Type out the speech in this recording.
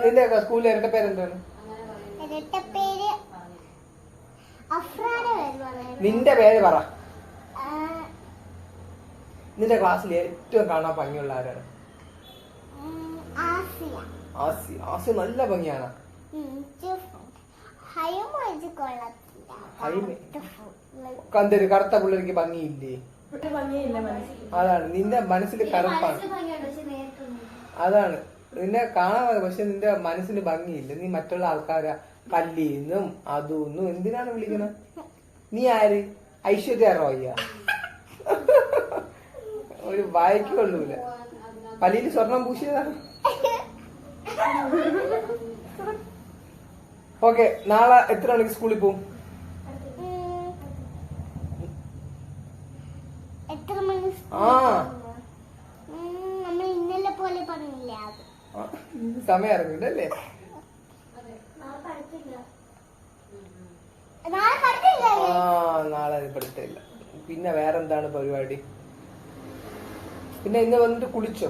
നിന്റെ സ്കൂളിൽ ഇരട്ട പേരെന്താണ്? നിന്റെ പേര് പറ. നിന്റെ ക്ലാസ്സിൽ ഏറ്റവും കാണാൻ ഭംഗിയുള്ള ആരാണ്? ആസി. ആസി നല്ല ഭംഗിയാണ്. കന്തൊരു കറുത്ത പിള്ളേർക്ക് ഭംഗിയില്ലേ? അതാണ് നിന്റെ മനസ്സിൽ കറുപ്പാണ്. അതാണ് നിന്നെ കാണാൻ, പക്ഷെ നിന്റെ മനസ്സിന് ഭംഗിയില്ല. നീ മറ്റുള്ള ആൾക്കാരെ കല്ലീന്നും അതൊന്നും എന്തിനാണ് വിളിക്കണ? നീ ആര്? ഐശ്വര്യ റോയ്യ? ഒരു വായിക്ക് കൊള്ളൂല. പല്ലിയിൽ സ്വർണം പൂശിയതാണ്. ഓക്കെ, നാളെ എത്ര മണിക്ക് സ്കൂളിൽ പോവും? സമയം ഇറങ്ങിട്ടല്ലേ? നാളെ പഠിത്തമില്ല. പിന്നെ വേറെന്താണ് പരിപാടി? പിന്നെ ഇന്ന് വന്നിട്ട് കുളിച്ചോ?